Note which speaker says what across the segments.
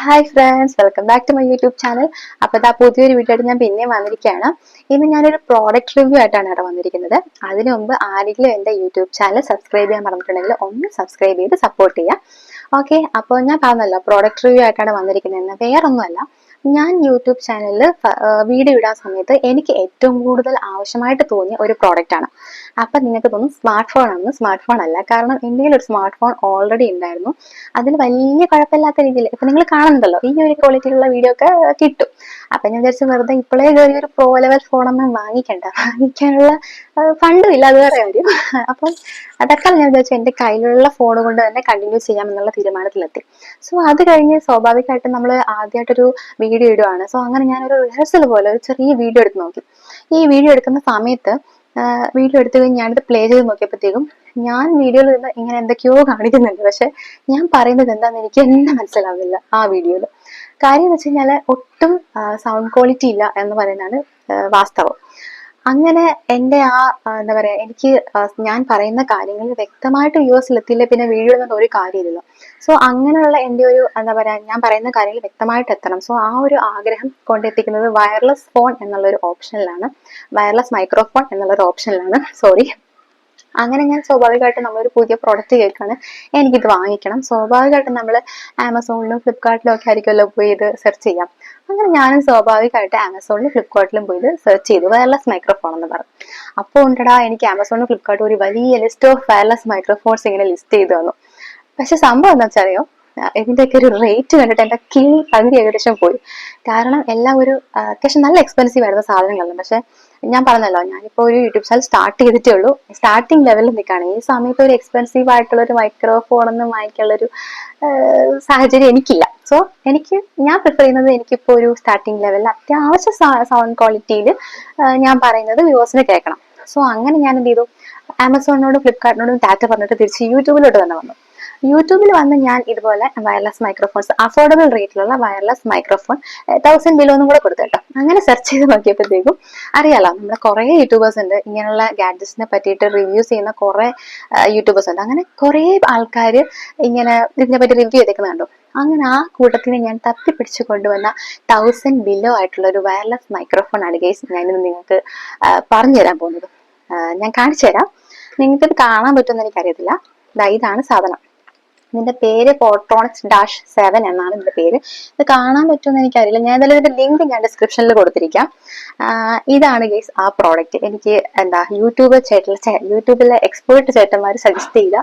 Speaker 1: Hi friends, welcome back to my YouTube channel. അപ്പോൾ ഇതാ പുതിയൊരു വീഡിയോ ആയിട്ട് ഞാൻ പിന്നെയും വന്നിരിക്കുകയാണ്. ഇന്ന് ഞാനൊരു പ്രോഡക്റ്റ് റിവ്യൂ ആയിട്ടാണ് ഇവിടെ വന്നിരിക്കുന്നത്. അതിനു മുമ്പ് ആരെങ്കിലും എൻ്റെ യൂട്യൂബ് ചാനൽ സബ്സ്ക്രൈബ് ചെയ്യാൻ പറഞ്ഞിട്ടുണ്ടെങ്കിൽ ഒന്ന് സബ്സ്ക്രൈബ് ചെയ്ത് സപ്പോർട്ട് ചെയ്യുക. ഓക്കെ, അപ്പോൾ ഞാൻ പറഞ്ഞല്ലോ പ്രോഡക്റ്റ് റിവ്യൂ ആയിട്ടാണ് വന്നിരിക്കുന്നതെന്ന്. വേറൊന്നുമല്ല, ഞാൻ യൂട്യൂബ് ചാനലിൽ വീഡിയോ ഇടാൻ സമയത്ത് എനിക്ക് ഏറ്റവും കൂടുതൽ ആവശ്യമായിട്ട് തോന്നിയ ഒരു പ്രോഡക്റ്റ് ആണ്. അപ്പൊ നിങ്ങൾക്ക് തോന്നും സ്മാർട്ട് ഫോൺ ആണ്. സ്മാർട്ട് ഫോൺ അല്ല, കാരണം എൻ്റെ ഒരു സ്മാർട്ട് ഫോൺ ഓൾറെഡി ഉണ്ടായിരുന്നു. അതിൽ വലിയ കുഴപ്പമില്ലാത്ത രീതിയിൽ ഇപ്പൊ നിങ്ങൾ കാണുന്നുണ്ടല്ലോ, ഈ ഒരു ക്വാളിറ്റിയിലുള്ള വീഡിയോ ഒക്കെ കിട്ടും. അപ്പൊ ഞാൻ വിചാരിച്ചു വെറുതെ ഇപ്പോഴേ കയറി ഒരു പ്രോ ലെവൽ ഫോണൊന്നും വാങ്ങിക്കാനുള്ള ഫണ്ടും ഇല്ല, അത് വേറെ കാര്യം. അപ്പം അതൊക്കെ ഞാൻ വിചാരിച്ചു എന്റെ കയ്യിലുള്ള ഫോൺ കൊണ്ട് തന്നെ കണ്ടിന്യൂ ചെയ്യാം എന്നുള്ള തീരുമാനത്തിലെത്തി. സോ അത് കഴിഞ്ഞ് സ്വാഭാവികമായിട്ടും നമ്മൾ ആദ്യമായിട്ടൊരു വീഡിയോ ഇടുവാണ്. സോ അങ്ങനെ ഞാനൊരു റിഹേഴ്സൽ പോലെ ഒരു ചെറിയ വീഡിയോ എടുത്ത് നോക്കി. ഈ വീഡിയോ എടുക്കുന്ന സമയത്ത് വീഡിയോ എടുത്തു കഴിഞ്ഞ് ഞാനിത് പ്ലേ ചെയ്ത് നോക്കിയപ്പോഴത്തേക്കും ഞാൻ വീഡിയോയിൽ നിന്ന് ഇങ്ങനെ എന്തൊക്കെയോ കാണിക്കുന്നുണ്ട്. പക്ഷെ ഞാൻ പറയുന്നത് എന്താണെന്ന് എനിക്ക് എന്നെ മനസ്സിലാവുന്നില്ല ആ വീഡിയോയിൽ. കാര്യം എന്ന് വെച്ച് കഴിഞ്ഞാൽ ഒട്ടും സൗണ്ട് ക്വാളിറ്റി ഇല്ല എന്ന് പറയുന്നതാണ് വാസ്തവം. അങ്ങനെ എൻ്റെ എന്താ പറയാ, എനിക്ക് ഞാൻ പറയുന്ന കാര്യങ്ങൾ വ്യക്തമായിട്ട് വ്യൂവേഴ്സിലെത്തിയില്ല, പിന്നെ വീഡിയോ ഒന്നും ഒരു കാര്യമില്ലല്ലോ. സോ അങ്ങനെയുള്ള എൻ്റെ ഒരു എന്താ പറയാ, ഞാൻ പറയുന്ന കാര്യങ്ങൾ വ്യക്തമായിട്ട് എത്തണം. സോ ആ ഒരു ആഗ്രഹം കൊണ്ടെത്തിക്കുന്നത് വയർലെസ് ഫോൺ എന്നുള്ള ഒരു ഓപ്ഷനിലാണ്, വയർലെസ് മൈക്രോഫോൺ എന്നുള്ള ഒരു ഓപ്ഷനിലാണ്. സോറി. അങ്ങനെ ഞാൻ സ്വാഭാവികമായിട്ടും നമ്മളൊരു പുതിയ പ്രൊഡക്റ്റ് കേൾക്കാണ്, എനിക്കിത് വാങ്ങിക്കണം. സ്വാഭാവികമായിട്ടും നമ്മൾ ആമസോണിലും ഫ്ലിപ്കാർട്ടിലും ഒക്കെ ആയിരിക്കുമല്ലോ പോയി ഇത് സെർച്ച് ചെയ്യാം. അങ്ങനെ ഞാനും സ്വാഭാവികമായിട്ട് ആമസോണിലും ഫ്ലിപ്കാർട്ടിലും പോയി ഇത് സെർച്ച് ചെയ്തു, വയർലെസ് മൈക്രോഫോൺ എന്ന് പറഞ്ഞു. അപ്പോൾ ഉണ്ടടാ, എനിക്ക് ആമസോണിലും ഫ്ലിപ്കാർട്ടും ഒരു വലിയ ലിസ്റ്റ് ഓഫ് വയർലെസ് മൈക്രോഫോൺസ് ഇങ്ങനെ ലിസ്റ്റ് ചെയ്തു തന്നു. പക്ഷെ സംഭവം എന്താ വെച്ചറിയോ, ഇതിന്റെയൊക്കെ ഒരു റേറ്റ് കണ്ടിട്ട് എന്റെ കിളി പകുതി ഏകദേശം പോയി. കാരണം എല്ലാം ഒരു അത്യാവശ്യം നല്ല എക്സ്പെൻസീവ് ആയിരുന്ന സാധനങ്ങളാണ്. പക്ഷെ ഞാൻ പറഞ്ഞല്ലോ, ഞാനിപ്പോ ഒരു യൂട്യൂബ് ചാനൽ സ്റ്റാർട്ട് ചെയ്തിട്ടേ ഉള്ളൂ, സ്റ്റാർട്ടിങ് ലെവലിൽ നിൽക്കുകയാണ്. ഈ സമയത്ത് ഒരു എക്സ്പെൻസീവ് ആയിട്ടുള്ള ഒരു മൈക്രോഫോൺ ഒന്നും വാങ്ങിക്കാനുള്ള ഒരു സാഹചര്യം എനിക്കില്ല. സോ ഞാൻ പ്രിഫർ ചെയ്യുന്നത്, എനിക്കിപ്പോ ഒരു സ്റ്റാർട്ടിങ് ലെവലിൽ അത്യാവശ്യം സൗണ്ട് ക്വാളിറ്റിയിൽ ഞാൻ പറയുന്നത് വ്യൂവേഴ്സിന് കേൾക്കണം. സോ അങ്ങനെ ഞാൻ എന്ത് ചെയ്തു, ആമസോണിനോടും ഫ്ലിപ്കാർട്ടിനോടും ടാറ്റ പറഞ്ഞിട്ട് തിരിച്ച് യൂട്യൂബിലോട്ട് തന്നെ വന്നു. യൂട്യൂബിൽ വന്ന് ഞാൻ ഇതുപോലെ വയർലെസ് മൈക്രോഫോൺസ്, അഫോർഡബിൾ റേറ്റിലുള്ള വയർലെസ് മൈക്രോഫോൺ 1000 ബിലോ എന്നും കൂടെ കൊടുത്തു കേട്ടോ. അങ്ങനെ സെർച്ച് ചെയ്ത് നോക്കിയപ്പോഴത്തേക്കും അറിയാലോ, നമ്മുടെ കുറെ യൂട്യൂബേഴ്സ് ഉണ്ട് ഇങ്ങനെയുള്ള ഗാഡ്ജറ്റ്സിനെ പറ്റിയിട്ട് റിവ്യൂസ് ചെയ്യുന്ന കുറെ യൂട്യൂബേഴ്സ് ഉണ്ട്. അങ്ങനെ കുറെ ആൾക്കാർ ഇങ്ങനെ ഇതിനെ പറ്റി റിവ്യൂ ചെയ്തേക്കുന്നത് കണ്ടു. അങ്ങനെ ആ കൂട്ടത്തിന് ഞാൻ തപ്പിപ്പിടിച്ചു കൊണ്ടുവന്ന 1000 ബിലോ ആയിട്ടുള്ള ഒരു വയർലെസ് മൈക്രോഫോൺ ആണ് ഗൈസ് ഞാനിന്ന് നിങ്ങൾക്ക് പറഞ്ഞു തരാൻ പോകുന്നത്. ഞാൻ കാണിച്ചു തരാം, നിങ്ങൾക്കിത് കാണാൻ പറ്റുമെന്ന് എനിക്കറിയത്തില്ല. ഇതാണ് സാധനം. ഇതിന്റെ പേര് ഫോട്ടോണിക്സ്-7 എന്നാണ് ഇതിന്റെ പേര്. ഇത് കാണാൻ പറ്റുമെന്ന് എനിക്കറിയില്ല. ഞാൻ എന്തായാലും ഇതിന്റെ ലിങ്ക് ഞാൻ ഡിസ്ക്രിപ്ഷനിൽ കൊടുത്തിരിക്കാം. ഇതാണ് ഗൈസ് ആ പ്രോഡക്റ്റ്. എനിക്ക് എന്താ യൂട്യൂബിലെ എക്സ്പേർട്ട് ചേട്ടന്മാർ സജസ്റ്റ് ചെയ്ത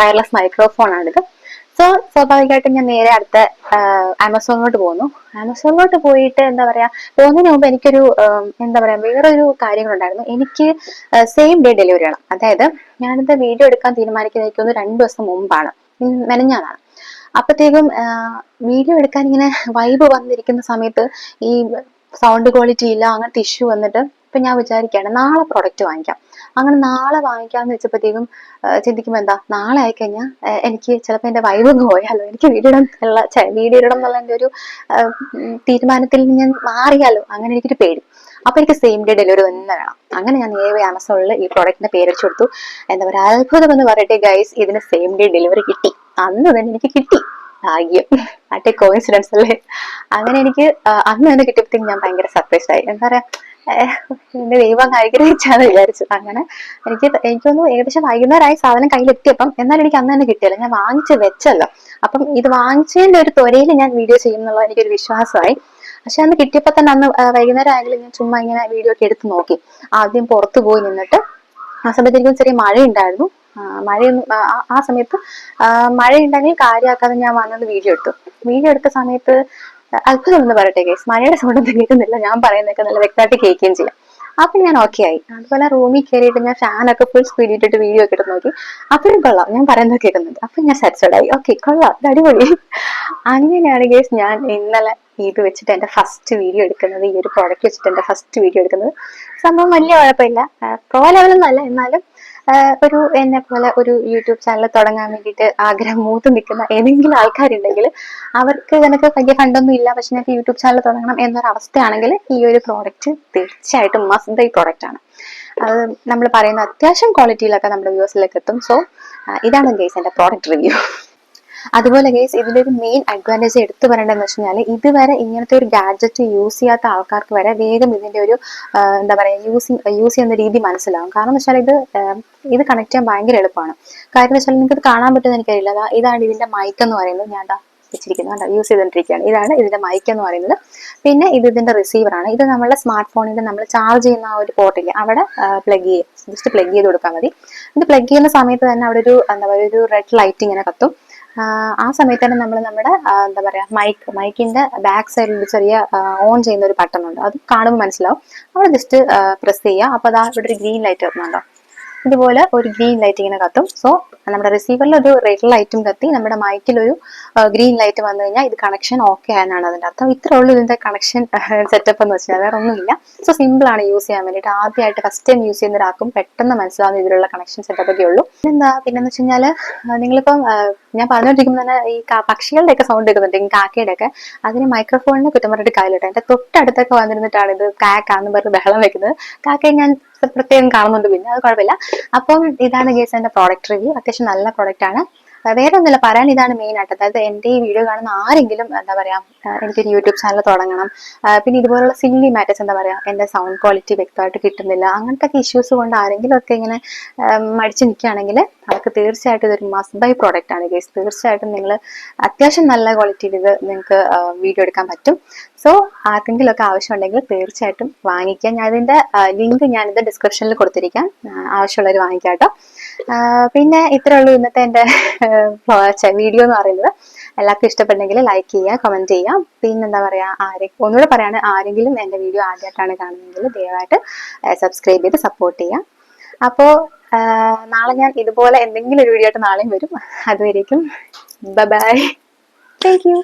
Speaker 1: വയർലെസ് മൈക്രോഫോൺ ആണിത്. സോ സ്വാഭാവികമായിട്ടും ഞാൻ നേരെ അടുത്ത ആമസോണിലോട്ട് പോന്നു. ആമസോണിലോട്ട് പോയിട്ട് എന്താ പറയാ, പോകുന്നതിന് മുമ്പ് എനിക്കൊരു എന്താ പറയാ, വേറൊരു കാര്യങ്ങളുണ്ടായിരുന്നു. എനിക്ക് സെയിം ഡേ ഡെലിവറി ആണ്. അതായത് ഞാനിത് വീഡിയോ എടുക്കാൻ തീരുമാനിക്കുന്നത് എനിക്കൊന്ന് 2 ദിവസം മുമ്പാണ്, മെനഞ്ഞാന്നാണ്. അപ്പത്തേക്കും വീഡിയോ എടുക്കാൻ ഇങ്ങനെ വൈബ് വന്നിരിക്കുന്ന സമയത്ത് ഈ സൗണ്ട് ക്വാളിറ്റി ഇല്ല, അങ്ങനത്തെ ഇഷ്യൂ വന്നിട്ട് ഇപ്പൊ ഞാൻ വിചാരിക്കുകയാണ് നാളെ പ്രൊഡക്റ്റ് വാങ്ങിക്കാം. അങ്ങനെ നാളെ വാങ്ങിക്കാന്ന് വെച്ചപ്പോഴത്തേക്കും ചിന്തിക്കുമ്പോൾ എന്താ, നാളെ ആയിക്കഴിഞ്ഞാൽ എനിക്ക് ചിലപ്പോൾ എന്റെ വൈബ് ഒന്ന് പോയാലോ, എനിക്ക് വീഡിയോ ഇടണം എന്നുള്ള എന്റെ ഒരു തീരുമാനത്തിൽ ഞാൻ മാറിയാലോ, അങ്ങനെ എനിക്കൊരു പേടി. അപ്പൊ എനിക്ക് സെയിം ഡേ ഡെലിവറി തന്നെ വേണം. അങ്ങനെ ഞാൻ നേരെ ആമസോണിൽ ഈ പ്രോഡക്റ്റിന്റെ പേരടിച്ചു കൊടുത്തു. എന്താ പറയുക, അത്ഭുതം എന്ന് പറയട്ടെ ഗൈസ്, ഇതിന് സെയിം ഡേ ഡെലിവറി കിട്ടി. അന്ന് തന്നെ എനിക്ക് കിട്ടി. ഭാഗ്യം, മറ്റേ കോയിൻസിഡൻസ് അല്ലേ. അങ്ങനെ എനിക്ക് അന്ന് തന്നെ കിട്ടിയപ്പോഴത്തേക്കും ഞാൻ ഭയങ്കര സർപ്രൈസ് ആയി. എന്താ പറയാ, എന്റെ ദൈവം ആഗ്രഹിച്ചാന്ന് വിചാരിച്ചു. അങ്ങനെ എനിക്കൊന്ന് ഏകദേശം വൈകുന്നേരമായി സാധനം കയ്യിലെത്തിയപ്പം. എന്നാലും എനിക്ക് അന്ന് തന്നെ കിട്ടിയല്ലോ, ഞാൻ വാങ്ങിച്ച് വെച്ചല്ലോ. അപ്പം ഇത് വാങ്ങിച്ചതിന്റെ ഒരു ത്വരയിൽ ഞാൻ വീഡിയോ ചെയ്യുന്നുള്ള എനിക്കൊരു വിശ്വാസമായി. പക്ഷെ അന്ന് കിട്ടിയപ്പോ തന്നെ, അന്ന് വൈകുന്നേരം ആയെങ്കിലും ഞാൻ ചുമ്മാ ഇങ്ങനെ വീഡിയോ ഒക്കെ എടുത്ത് നോക്കി. ആദ്യം പുറത്തു പോയി നിന്നിട്ട്, ആ സമയത്ത് എനിക്ക് ചെറിയ മഴയുണ്ടായിരുന്നു. മഴയൊന്നും ആ സമയത്ത് മഴയുണ്ടെങ്കിൽ കാര്യമാക്കാതെ ഞാൻ വന്നത് വീഡിയോ എടുത്തു. വീഡിയോ എടുത്ത സമയത്ത് അത്ഭുതം എന്ന് പറയട്ടെ ഗൈസ്, മഴയുടെ സൗണ്ട് ഒന്നും കേൾക്കുന്നില്ല, ഞാൻ പറയുന്നതൊക്കെ നല്ല വ്യക്തമായിട്ട് കേൾക്കുകയും ചെയ്യാം. അപ്പൊ ഞാൻ ഓക്കെ ആയി. അതുപോലെ റൂമിൽ കയറിയിട്ട് ഞാൻ ഫാനൊക്കെ ഫുൾ സ്പീഡ് ഇട്ടിട്ട് വീഡിയോ ഒക്കെ എടുത്ത് നോക്കി. അപ്പോഴും കൊള്ളാം, ഞാൻ പറയുന്നത് കേൾക്കുന്നുണ്ട്. അപ്പൊ ഞാൻ സാറ്റിസ്ഫൈഡ് ആയി. ഓക്കെ, കൊള്ളാം, ഇത് അടിപൊളി. അങ്ങനെയാണ് ഗൈസ് ഞാൻ ഇന്നലെ ഇത് വെച്ചിട്ട് എന്റെ ഫസ്റ്റ് വീഡിയോ എടുക്കുന്നത്, ഈ ഒരു പ്രോഡക്റ്റ് വെച്ചിട്ട് എന്റെ ഫസ്റ്റ് വീഡിയോ എടുക്കുന്നത്. സംഭവം വലിയ കുഴപ്പമില്ല, പ്രോ ലെവലൊന്നും അല്ല. എന്നാലും ഒരു എന്നെ പോലെ ഒരു യൂട്യൂബ് ചാനൽ തുടങ്ങാൻ വേണ്ടിയിട്ട് ആഗ്രഹം മൂത്ത് നിൽക്കുന്ന ഏതെങ്കിലും ആൾക്കാരുണ്ടെങ്കിൽ, അവർക്ക് ഇതിനൊക്കെ വലിയ ഫണ്ടൊന്നും ഇല്ല, പക്ഷെ ഞങ്ങൾക്ക് യൂട്യൂബ് ചാനൽ തുടങ്ങണം എന്നൊരു അവസ്ഥയാണെങ്കിൽ ഈ ഒരു പ്രോഡക്റ്റ് തീർച്ചയായിട്ടും മസ്റ്റ് ബൈ പ്രോഡക്റ്റ് ആണ്. അത് നമ്മൾ പറയുന്ന അത്യാവശ്യം ക്വാളിറ്റിയിലൊക്കെ നമ്മുടെ വ്യൂവേഴ്സിലേക്ക് എത്തും. സോ ഇതാണ് ഗൈസ് എന്റെ പ്രോഡക്റ്റ് റിവ്യൂ. അതുപോലെ ഗൈസ് ഇതിന്റെ ഒരു മെയിൻ അഡ്വാൻറ്റേജ് എടുത്തു പറയേണ്ടതെന്ന് വെച്ച് കഴിഞ്ഞാൽ ഇതുവരെ ഇങ്ങനത്തെ ഒരു ഗാഡ്ജറ്റ് യൂസ് ചെയ്യാത്ത ആൾക്കാർക്ക് വരെ വേഗം ഇതിന്റെ ഒരു എന്താ പറയുക യൂസ് ചെയ്യുന്ന രീതി മനസ്സിലാവും. കാരണം എന്ന് വെച്ചാൽ ഇത് കണക്ട് ചെയ്യാൻ ഭയങ്കര എളുപ്പമാണ്. കാര്യം എന്ന് വെച്ചാൽ നിങ്ങൾക്ക് ഇത് കാണാൻ പറ്റുമെന്ന് എനിക്കറിയില്ല. ഇതാണ് ഇതിന്റെ മൈക്ക് എന്ന് പറയുന്നത്. ഞാൻ വെച്ചിരിക്കുന്നത് യൂസ് ചെയ്തുകൊണ്ടിരിക്കുകയാണ്. ഇതാണ് ഇതിന്റെ മൈക്ക് എന്ന് പറയുന്നത്. പിന്നെ ഇതിന്റെ റിസീവർ ആണ്. ഇത് നമ്മുടെ സ്മാർട്ട് ഫോണിന്റെ നമ്മൾ ചാർജ് ചെയ്യുന്ന ആ ഒരു പോർട്ടില്ല അവിടെ പ്ലഗ് ചെയ്യും. ജസ്റ്റ് പ്ലഗ് ചെയ്ത് കൊടുത്താൽ മതി. ഇത് പ്ലഗ് ചെയ്യുന്ന സമയത്ത് തന്നെ അവിടെ ഒരു എന്താ പറയുക ഒരു റെഡ് ലൈറ്റ് ഇങ്ങനെ കത്തും. ആ സമയത്ത് തന്നെ നമ്മൾ നമ്മുടെ എന്താ പറയാ മൈക്കിന്റെ ബാക്ക് സൈഡിൽ ഒരു ചെറിയ ഓൺ ചെയ്യുന്ന ഒരു ബട്ടൺ ഉണ്ട്. അത് കാണുമ്പോൾ മനസ്സിലാവും. അവിടെ ജസ്റ്റ് പ്രസ് ചെയ്യുക. അപ്പൊ അതാ ഇവിടെ ഒരു ഗ്രീൻ ലൈറ്റ് വരുന്നുണ്ടോ, ഇതുപോലെ ഒരു ഗ്രീൻ ലൈറ്റ് ഇങ്ങനെ കത്തും. സോ നമ്മുടെ റിസീവറിൽ ഒരു റെഡ് ലൈറ്റും കത്തി നമ്മുടെ മൈക്കിൽ ഒരു ഗ്രീൻ ലൈറ്റ് വന്നു കഴിഞ്ഞാൽ ഇത് കണക്ഷൻ ഓക്കെ ആണെന്നാണ് അതിന്റെ അർത്ഥം. ഇത്രേ ഉള്ളൂ ഇതിന്റെ കണക്ഷൻ സെറ്റപ്പ് എന്ന് വെച്ചാൽ, വേറെ ഒന്നുമില്ല. സോ സിമ്പിൾ ആണ് യൂസ് ചെയ്യാൻ വേണ്ടിയിട്ട്. ആദ്യമായിട്ട് ഫസ്റ്റ് ടൈം യൂസ് ചെയ്യുന്ന ഒരാൾക്കും പെട്ടെന്ന് മനസ്സിലാവുന്ന ഇതിലുള്ള കണക്ഷൻ സെറ്റപ്പ് ഒക്കെ ഉള്ളൂ. പിന്നെന്ന് വെച്ച് കഴിഞ്ഞാൽ നിങ്ങളിപ്പം ഞാൻ പറഞ്ഞുകൊണ്ടിരിക്കുമ്പോൾ തന്നെ ഈ പക്ഷികളുടെ ഒക്കെ സൗണ്ട് കേൾക്കുന്നുണ്ട്, ഈ കാക്കയുടെ ഒക്കെ. അതിന് മൈക്രോഫോണിന് കുറ്റം പറഞ്ഞിട്ട് കാര്യമില്ല. എന്റെ തൊട്ടടുത്തൊക്കെ വന്നിരുന്നിട്ടാണ് ഇത് കാക്കാന്ന് പറഞ്ഞ് ബഹളം വെക്കുന്നത്. കാക്കയെ ഞാൻ പ്രത്യേകം കാണുന്നുണ്ട്, പിന്നെ അത് കുഴപ്പമില്ല. അപ്പം ഇതാണ് ഗൈസ് എന്റെ പ്രോഡക്റ്റ് റിവ്യൂ. അത്യാവശ്യം നല്ല പ്രോഡക്റ്റ് ആണ്. വേറെ ഒന്നുമില്ല പറയാൻ, ഇതാണ് മെയിൻ ആയിട്ട്. അതായത് എന്റെ ഈ വീഡിയോ കാണുന്ന ആരെങ്കിലും എന്താ പറയാ എനിക്കൊരു യൂട്യൂബ് ചാനൽ തുടങ്ങണം, പിന്നെ ഇതുപോലുള്ള സില്ലി മാറ്റേഴ്സ് എന്താ പറയാ എന്റെ സൗണ്ട് ക്വാളിറ്റി വ്യക്തമായിട്ട് കിട്ടുന്നില്ല, അങ്ങനത്തെ ഒക്കെ ഇഷ്യൂസ് കൊണ്ട് ആരെങ്കിലും ഒക്കെ ഇങ്ങനെ മടിച്ചു നിൽക്കുകയാണെങ്കിൽ അവർക്ക് തീർച്ചയായിട്ടും ഇതൊരു മസ്റ്റ് ബൈ പ്രോഡക്റ്റ് ആണ് ഗൈസ്. തീർച്ചയായിട്ടും നിങ്ങൾ അത്യാവശ്യം നല്ല ക്വാളിറ്റിയിൽ ഇത് നിങ്ങൾക്ക് വീഡിയോ എടുക്കാൻ പറ്റും. സോ ആർക്കെങ്കിലും ഒക്കെ ആവശ്യമുണ്ടെങ്കിൽ തീർച്ചയായിട്ടും വാങ്ങിക്കാം. ഞാൻ ഇതിന്റെ ലിങ്ക് ഞാനിത് ഡിസ്ക്രിപ്ഷനിൽ കൊടുത്തിരിക്കാം, ആവശ്യമുള്ളവർ വാങ്ങിക്കാം കേട്ടോ. പിന്നെ ഇത്രേ ഉള്ളൂ ഇന്നത്തെ എന്റെ വീഡിയോ എന്ന് പറയുന്നത്. എല്ലാവർക്കും ഇഷ്ടപ്പെട്ടെങ്കിൽ ലൈക്ക് ചെയ്യുക, കമന്റ് ചെയ്യുക. പിന്നെന്താ പറയാ ഒന്നുകൂടെ പറയാണ്, ആരെങ്കിലും എന്റെ വീഡിയോ ആദ്യമായിട്ടാണ് കാണുന്നതെങ്കിൽ ദയവായിട്ട് സബ്സ്ക്രൈബ് ചെയ്ത് സപ്പോർട്ട് ചെയ്യാം. അപ്പോ നാളെ ഞാൻ ഇതുപോലെ എന്തെങ്കിലും ഒരു വീഡിയോ ആയിട്ട് നാളെയും വരും. അതുവരേക്കും ബൈ ബൈ, താങ്ക് യു.